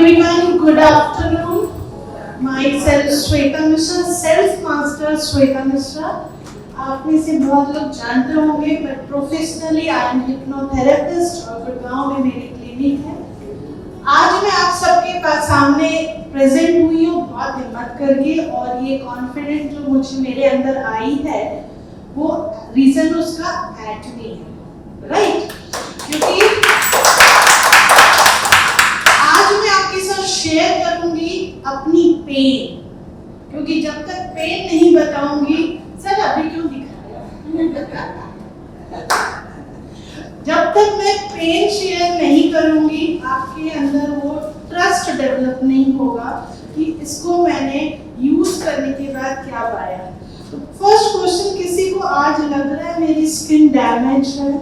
everyone, good afternoon. Myself Shweta Mishra, Self Master Shweta Mishra. आप में से बहुत लोग जानते होंगे, but professionally I am hypnotherapist और गुड़गांव में मेरी क्लिनिक है। आज मैं आप सबके पास सामने प्रेजेंट हुई हूँ बहुत हिम्मत करके, और ये कॉन्फिडेंस जो मुझे मेरे अंदर आई है वो रीजन उसका एटमी है, राइट? क्योंकि आज मैं आपके साथ शेयर करूंगी अपनी पेन, क्योंकि जब तक पेन नहीं बताऊंगी, सर अभी क्यों दिखाया जब तक मैं पेन शेयर नहीं करूंगी, आपके अंदर वो ट्रस्ट डेवलप नहीं होगा कि इसको मैंने यूज करने के बाद क्या पाया। तो फर्स्ट क्वेश्चन, किसी को आज लग रहा है मेरी स्किन डैमेज है?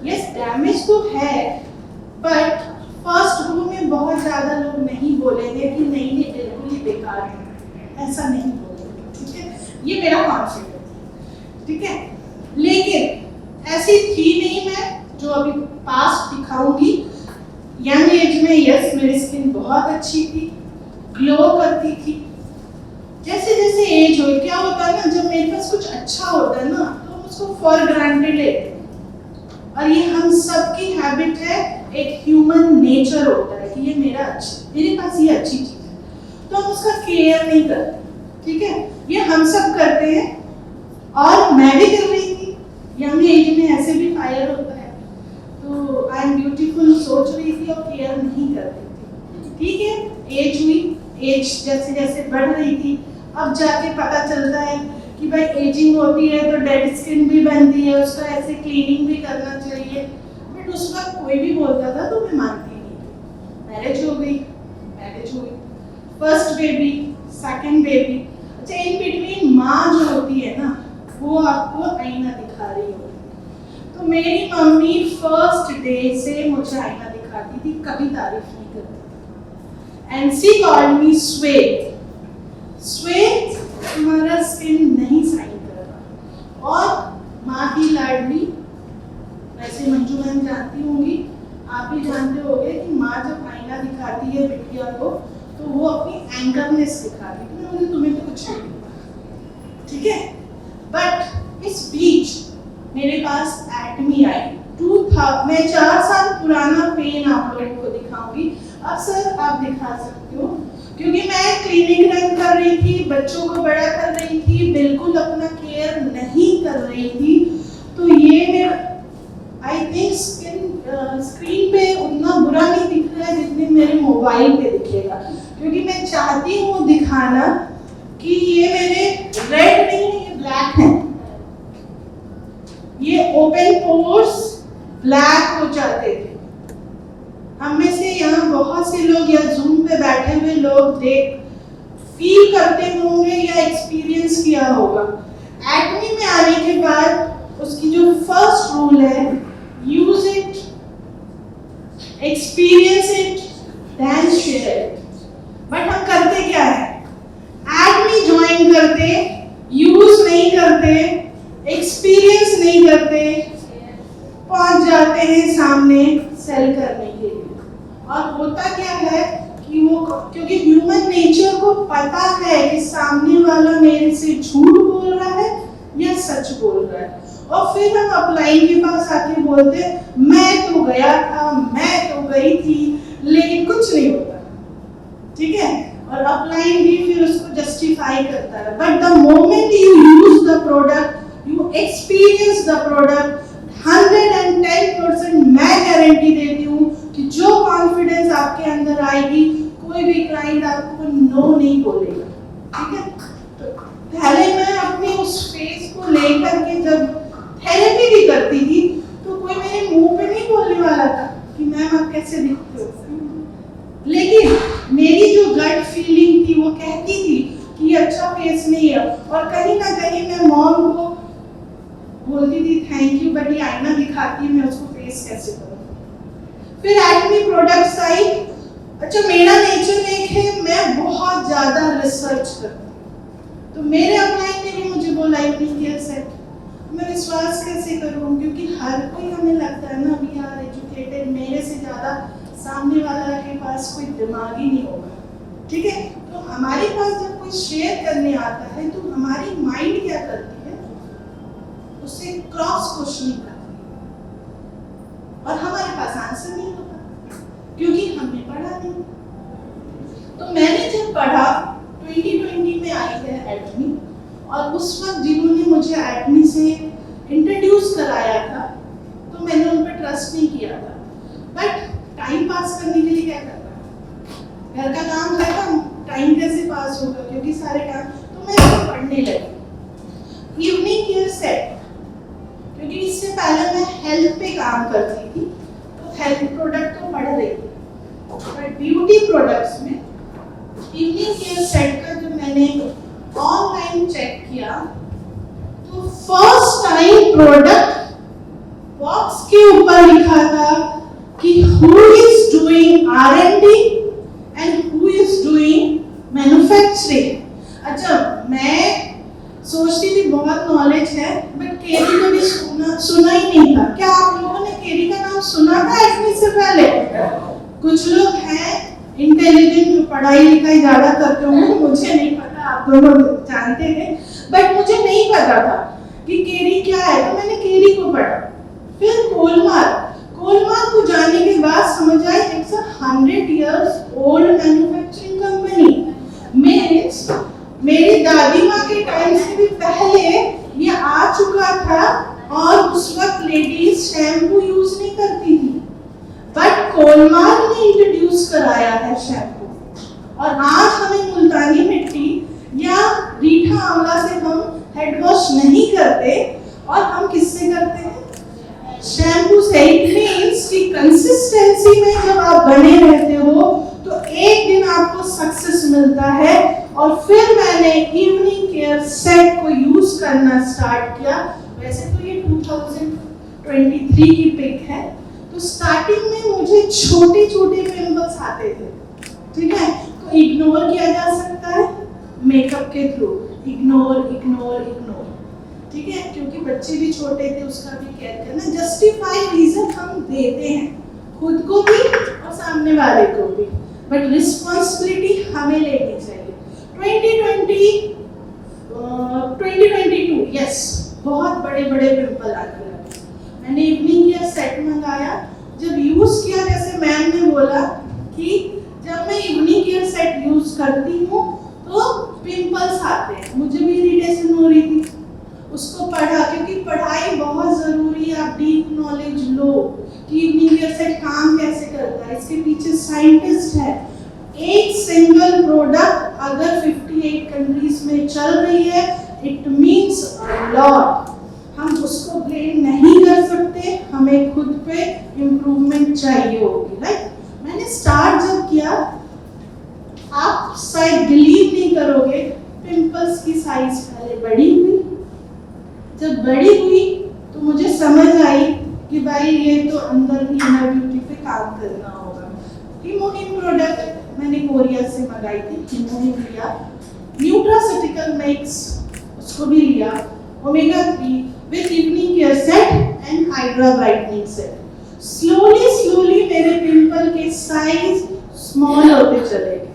यस, डैमेज तो है, बट फर्स्ट ग्रुप में बहुत ज्यादा लोग नहीं बोलेंगे कि नहीं ये बिल्कुल ही बेकार है, ऐसा नहीं बोलेंगे, ठीक है? ये मेरा कॉन्फिडेंस है, ठीक है? लेकिन ऐसी थी नहीं मैं जो अभी पास दिखाऊंगी। यंग एज में यस मेरी स्किन बहुत अच्छी थी, ग्लो करती थी। जैसे जैसे एज हो, क्या होता है ना, जब मेरे पास कुछ अच्छा होता है ना तो हम उसको फॉर ग्रांटेड लेते हैं, और ये हम सबकी हैबिट है, एक ह्यूमन नेचर होता है कि ये मेरा अच्छा, मेरे पास ये अच्छी चीज है, तो हम उसका केयर नहीं करते, ठीक है? ये हम सब करते हैं, और मैं भी कर रही थी। यंग एज में ऐसे भी फायर होता है, तो आई एम ब्यूटीफुल सोच रही थी और केयर नहीं कर रही थी, ठीक है? एज हुई, एज जैसे जैसे बढ़ रही थी, अब जाके पता चलता है कि भाई एजिंग होती है तो डेड स्किन भी बनती है, उसका ऐसे क्लीनिंग भी करना चाहिए, बट उस वक्त कोई भी बोलता था तो मैं मानती नहीं। मैरिज हो गई, फर्स्ट बेबी, सेकंड बेबी, अच्छा इन बिटवीन माँ जो होती है ना, वो आपको आईना दिखा रही होती है। तो मेरी मम्मी फर्स्ट डे से मुझे आईना दिखाती थी, कभी तारीफ नहीं करती, एंड शी कॉल्ड मी श्वेत। श्वेत, तुम्हारा स्किन नहीं साइन कर रहा। और माँ की लाडली, वैसे मंजू मैम जानती होंगी, आप भी जानते होंगे कि माँ जब आईना दिखाती है बिटिया को तो वो अपनी एंकरनेस दिखाती है, मुझे तुम्हें तो कुछ नहीं दिखा, ठीक है? बट इस बीच मेरे पास एटमी आई। मैं 4 साल पुराना पेन आप लोगों को दिखाऊंगी। अब सर आप दिखा सकते हो, क्योंकि मैं क्लिनिक रन कर रही थी, बच्चों को बड़ा कर रही थी, बिल्कुल अपना केयर नहीं कर रही थी, तो ये मेरा आई थिंक स्क्रीन पे उतना बुरा नहीं दिख रहा है जितने मेरे मोबाइल पे दिखेगा, क्योंकि मैं चाहती हूँ दिखाना कि ये मेरे रेड नहीं है, ये ब्लैक है, ये ओपन पोर्स ब्लैक हो जाते थे। हम में से यहाँ बहुत से लोग या जूम पे बैठे हुए लोग फील करते होंगे या एक्सपीरियंस किया होगा। एटमी में आने के बाद उसकी जो फर्स्ट रूल है, use it, experience it, then share it. But हम करते क्या है? एटमी ज्वाइन करते, यूज नहीं करते, एक्सपीरियंस नहीं करते, पहुंच जाते हैं सामने सेल करने के लिए। और होता क्या है कि वो, क्योंकि ह्यूमन नेचर को पता है कि सामने वाला मेरे से झूठ बोल रहा है या सच बोल रहा है, और फिर हम अपलाइन के पास आके बोलते मैं तो गया था, मैं तो गई थी, लेकिन कुछ नहीं होता, ठीक है? और अपलाइन भी फिर उसको जस्टिफाई करता है। But the moment you use the product, you experience the product, 110% मैं गारंटी देती हूँ कि जो कॉन्फिडेंस आपके अंदर आएगी, कोई भी क्लाइंट आपको नो नहीं बोलेगा, ठीक है? तो पहले मैं अपने उस फेस को लेकर के जब थेरेपी भी करती थी, तो कोई मेरे मुंह पे नहीं बोलने वाला था कि मैम आप कैसे दिखते हो, लेकिन मेरी जो गट फीलिंग थी वो कहती थी कि ये अच्छा फेस नहीं है, और कहीं ना कहीं मैं मॉम को बोलती थी थैंक यू, बट ये आईना दिखाती है, मैं उसको फेस कैसे करूं? फिर एटमी प्रोडक्ट्स आई। अच्छा, मेरा नेचर एक है, मैं बहुत ज्यादा रिसर्च करती हूँ, तो मेरे अपलाइन ने भी मुझे बोला यूनिक सेट, मैं विश्वास कैसे करूं? क्योंकि हर कोई, हमें लगता है ना, वी आर एजुकेटेड, मेरे से ज्यादा सामने वाला के पास कोई दिमाग ही नहीं होगा, ठीक है। तो हमारे पास जब कोई शेयर करने आता है तो हमारी माइंड क्या करती है, उससे क्रॉस क्वेश्चनिंग करती है और हमारे पास आंसर नहीं होता क्योंकि हमने पढ़ा नहीं। तो मैंने जब पढ़ा 2020 में आई है एडमी, और उस वक्त जिन्होंने मुझे एडमी से इंट्रोड्यूस कराया था तो मैंने उन पर ट्रस्ट नहीं किया था, बट टाइम पास करने के लिए क्या करना, घर का काम खत्म, टाइम कैसे पास होगा क्योंकि सारे काम, तो मैं इसको पढ़ने लगी। इवनिंग केयर सेट, क्योंकि इससे पहले मैं हेल्थ पे काम करती थी तो हेल्थ प्रोडक्ट तो पढ़ रही थी, बट ब्यूटी प्रोडक्ट्स में इवनिंग केयर सेट का जब मैंने ऑनलाइन चेक किया तो फर्स्ट टाइम प्रोडक्ट बॉक्स के ऊपर लिखा था कि who is doing R&D and who is doing manufacturing। अच्छा, मैं सोचती थी बहुत नॉलेज है, बट केरी कभी सुना ही नहीं था। क्या आप लोगों ने केरी का नाम सुना था एडमी से पहले? कुछ लोग हैं इंटेलिजेंट जो पढ़ाई लिखाई ज्यादा करते होंगे, मुझे नहीं पता, आप लोग जानते थे, बट मुझे नहीं पता था कि केरी क्या है, तो मैंने केरी को पढ़ा। फिर कोलमार को जानने के बाद समझ आया it's a 100 years old manufacturing company. मेरी दादी माँ के टाइम से भी पहले ये आ चुका था और उस वक्त लेडीज शैम्पू यूज नहीं करती थी, बट कोलमार ने इंट्रोड्यूस कराया है शैम्पू। और आज हमें मुल्तानी मिट्टी या रीठा आंवला से हम हेड वॉश नहीं करते और हम किससे करते हैं, शैम्पू से। इट मींस कि कंसिस्टेंसी में जब आप बने रहते हो तो एक दिन आपको सक्सेस मिलता है। और फिर मैंने इवनिंग केयर सेट को यूज करना स्टार्ट किया। वैसे तो ये 2023 की पिक है, तो स्टार्टिंग में मुझे छोटे छोटे पिंपल्स आते थे, ठीक है, तो इग्नोर किया जा सकता है मेकअप के थ्रू, इग्नोर, ठीक है, क्योंकि बच्चे भी छोटे थे, उसका भी केयर करना। जस्टिफाई रीजन हम देते हैं खुद को भी और सामने वाले को भी, बट रिस्पॉन्सिबिलिटी हमें लेनी चाहिए। 2022 यस, बहुत बड़े बड़े पिंपल आने लगे। मैंने इवनिंग केयर सेट मंगाया, जब यूज किया, जैसे मैम ने बोला कि जब मैं इवनिंग केयर सेट यूज करती हूँ तो पिंपल्स आते हैं, मुझे भी इरिटेशन हो रही थी। उसको पढ़ा, क्योंकि पढ़ाई बहुत जरूरी है, आप डीप नॉलेज लो कि इवनिंग केयर सेट काम कैसे करता है, इसके पीछे साइंटिस्ट है। एक सिंगल प्रोडक्ट अगर 58 कंट्रीज में चल रही है, इट मींस अ लॉट। हम उसको ब्लेम नहीं कर सकते, हमें खुद पे इम्प्रूवमेंट चाहिए होगी, राइट। मैंने स्टार्ट जब किया, आप शायद बिलीव नहीं करोगे, पिंपल्स की साइज पहले बड़ी हुई, जब बड़ी हुई तो मुझे समझ आई कि भाई ये तो अंदर भी इनर ब्यूटी पे काम करना होगा। हिमोहिम प्रोडक्ट मैंने कोरिया से मंगाई थी, हिमोहिम लिया, न्यूट्रास्यूटिकल मिक्स उसको भी लिया, omega 3 with evening care set and hydra brightening set. Slowly मेरे पिंपल के साइज स्मॉल होते चले गए,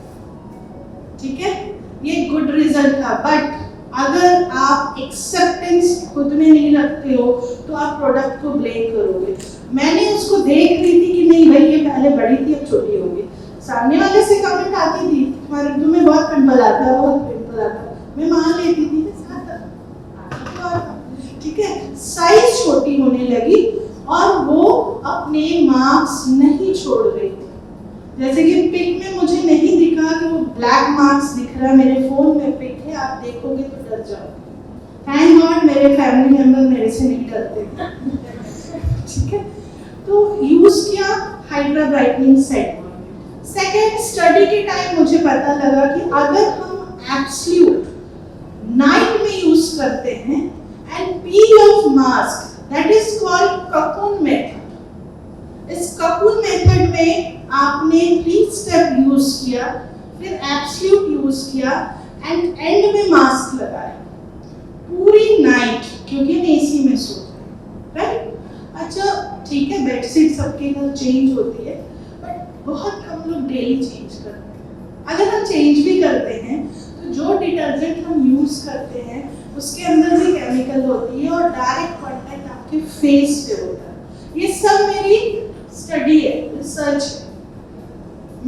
ठीक है, ये गुड रिजल्ट था। बट अगर आप एक्सेप्टेंस खुद में नहीं रखते हो तो आप प्रोडक्ट को ब्लेम करोगे। मैंने उसको देख रही थी कि नहीं भाई ये पहले बड़ी थी अब छोटी होगी, सामने वाले से कमेंट आती थी तुम्हें बहुत पिंपल आता है, बहुत पिंपल आता है, मैं मान लेती थी ठीक है, साइज छोटी होने लगी और वो अपने मार्क्स नहीं छोड़ रही थी। जैसे कि पिक में मुझे नहीं दिखा कि वो ब्लैक मार्क्स दिख रहा है, मेरे फोन में पिक है, आप देखोगे तो डर जाओगे। थैंक गॉड मेरे फैमिली मेंबर मेरे से नहीं डरते ठीक है। तो यूज किया hydra brightening set. Second, study के टाइम मुझे पता लगा कि अगर हम एब्सोल्यूट नाइट में यूज करते हैं and peel of mask, that is called cocoon method. इस ककून मेथड में आपने 3 स्टेप यूज किया, फिर एब्सोल्यूट यूज किया एंड एंड में मास्क लगाया पूरी नाइट, क्योंकि हम एसी में सोते हैं, राइट। अच्छा ठीक है, बेडशीट सबके घर चेंज होती है, बट बहुत कम लोग डेली चेंज करते हैं। अगर हम चेंज भी करते हैं तो जो डिटर्जेंट हम यूज करते हैं उसके अंदर भी केमिकल होती है और डायरेक्ट कांटेक्ट आपके फेस से होता है। ये सब मेरी स्टडी है, रिसर्च है।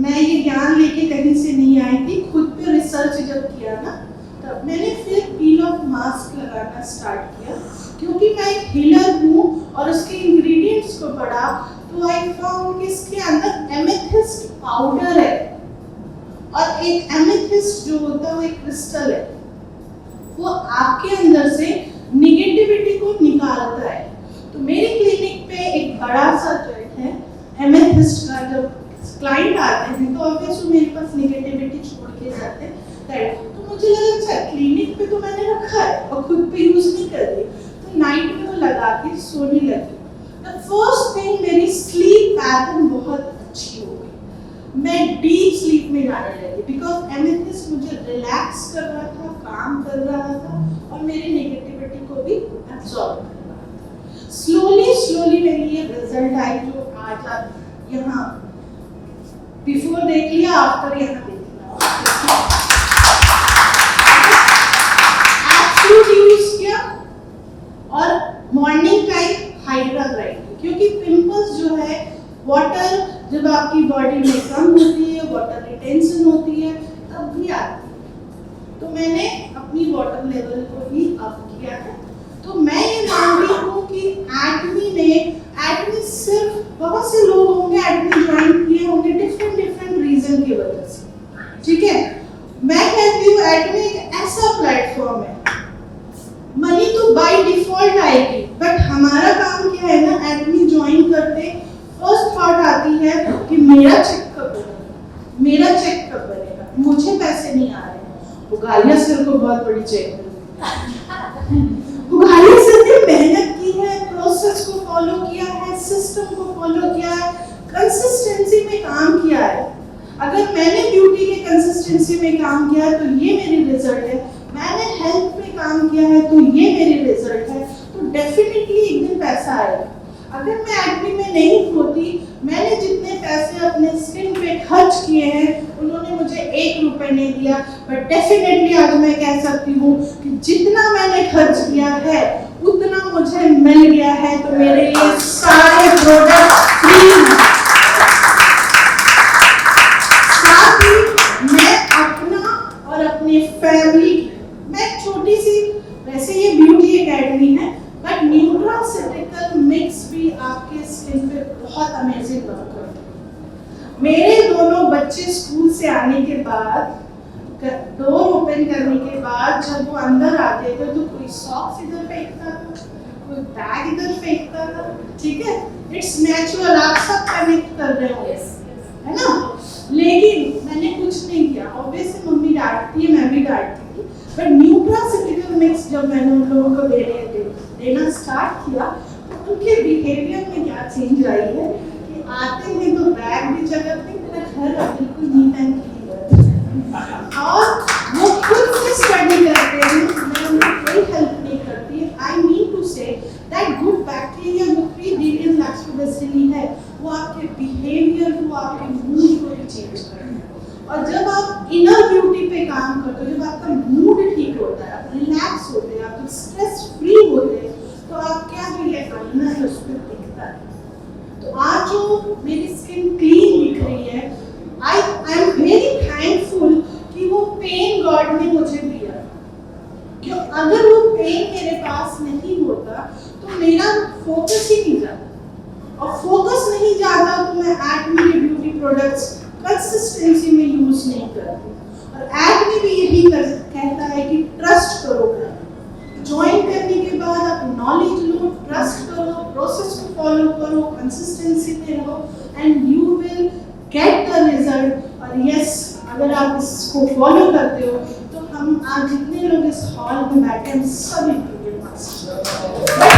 मैं ये ज्ञान लेके कहीं से नहीं आई थी, खुद पे रिसर्च जब किया ना तब मैंने फिर पील ऑफ मास्क लगाना स्टार्ट किया, क्योंकि मैं एक हीलर हूँ और उसके इंग्रेडिएंट्स को पढ़ा तो आई फाउंड कि इसके अंदर एमेथिस्ट पाउडर है और एक एमेथिस्ट जो होता है वो एक क्रिस्टल है, वो आपके अंदर से निगेटिविटी को निकालता है। तो मेरे क्लिनिक पे एक बड़ा सा जॉइंट है एमेथिस्ट का। जब क्लाइंट आते हैं तो ऑब्वियसली मेरे पास निगेटिविटी छोड़ के जाते हैं। तो मुझे लगा अच्छा क्लिनिक पे तो मैंने रखा है और खुद पे यूज नहीं कर रही, तो नाइट में वो लगा के सोने लगी। द फर्स्ट थिंग मेरी स्लीप पैटर्न बहुत अच्छी हो गई, मैं डीप स्लीप में जाने लगी बिकॉज एमेथिस्ट मुझे रिलैक्स कर रहा था, काम कर रहा था और मेरी नेगेटिविटी को भी एब्सॉर्ब कर रहा था। स्लोली मेरी ये रिजल्ट आई जो आज आप यहाँ बिफोर देख लिया, आफ्टर यहाँ देख लिया। एब्सोल्यूट यूज किया और मॉर्निंग टाइम हाइड्रा ग्राइंड, क्योंकि पिंपल्स जो है वाटर जब आपकी बॉडी में कम होती है, वाटर रिटेंशन होती है तब भी आती है। तो मैंने अपनी वाटर लेवल को भी अप किया है। तो मैं ये मानती हूँ कि एक्ने सिर्फ बहुत से लोग होंगे एक्ने ज्वाइन किए होंगे डिफरेंट रीजन की वजह से, ठीक है। मैं कहती हूँ एक्ने एक ऐसा प्लेटफॉर्म है, मनी तो बाय डिफॉल्ट आएगी, बट हमारा काम क्या है ना, एक्ने ज्वाइन करते फर्स्ट थॉट आती है कि मेरा चेक कब बनेगा, मुझे पैसे नहीं आ रहे। वो गालियां सिर को बहुत बड़ी चेक बुखारी से ने मेहनत की है, प्रोसेस को फॉलो किया है, सिस्टम को फॉलो किया है, कंसिस्टेंसी में काम किया है। अगर मैंने ब्यूटी के कंसिस्टेंसी में काम किया है तो ये मेरी रिजल्ट है, मैंने हेल्थ पे काम किया है तो ये मेरी रिजल्ट है, तो डेफिनेटली एक दिन पैसा आएगा। अगर मैं एक्ने में नहीं होती, मैंने जितने पैसे अपने स्किन पे खर्च किए हैं उन्होंने मुझे 1 रुपए नहीं दिया, बट डेफिनेटली आज मैं कह सकती हूँ कि जितना मैंने खर्च किया है उतना मुझे मिल गया है। तो मेरे लिए सारे प्रोडक्ट फ्री हैं। साथ ही मैं अपना और अपनी फैमिली, मैं छोटी सी, वैसे ये ब्यूटी एकेडमी है बट न्यूट्रास्यूटिकल मिक्स भी आपके स्किन पे बहुत अमेजिंग वर्क करता है। मेरे दोनों बच्चे स्कूल से आने के बाद, डोर ओपन करने के बाद जब वो अंदर आते थे तो कोई सॉक्स इधर फेंकता था, कोई बैग इधर फेंकता था, ठीक है। इट्स नेचुरल, आप सब कनेक्ट कर रहे हो, है ना। लेकिन मैंने कुछ नहीं किया, ऑब्वियसली मम्मी डांटती है, मैं भी डांटती थी, बट न्यूट्रास्यूटिकल मिक्स जब मैंने उन लोगों को देना स्टार्ट किया तो उनके बिहेवियर में क्या चेंज आई है कि आते हैं तो बैग भी जगह पे, मेरा घर बिल्कुल नीट एंड क्लीन और वो खुद से स्टडी करते हैं, मैं उन्हें कोई हेल्प नहीं करती। I mean to say that good bacteria जो प्रीडिलियम लैक्टोबैसिली है वो आपके बिहेवियर को, आपके मूड को भी चेंज करता है। और जब आप इनर ब्यूटी पे काम करते हो, जब आपका मूड ठीक होता है, आप रिलैक्स होते हैं, आप स्ट्रेस फ्री होते हैं, तो आप क्या भी करना है उस पर दिखता है। तो आज जो मेरी स्किन क्लीन दिख रही है, आई एम वेरी थैंकफुल कि वो पेन गॉड ने मुझे दिया, क्यों अगर वो पेन मेरे पास नहीं होता तो मेरा फोकस ही नहीं जाता, और फोकस नहीं जाता तो मैं एक्ने के ब्यूटी प्रोडक्ट्स कंसिस्टेंसी में यूज नहीं करती। और एक्ने भी यही कहता है कि ट्रस्ट करो, ज्वाइन करने के बाद आप नॉलेज लो, ट्रस्ट करो, प्रोसेस को फॉलो करो, कंसिस्टेंसी में रहो and you will get the result. और यस, अगर आप इसको फॉलो करते हो तो हम आज जितने लोग इस हॉल में बैठे हैं सब इम्प्रूव कर सकते हैं।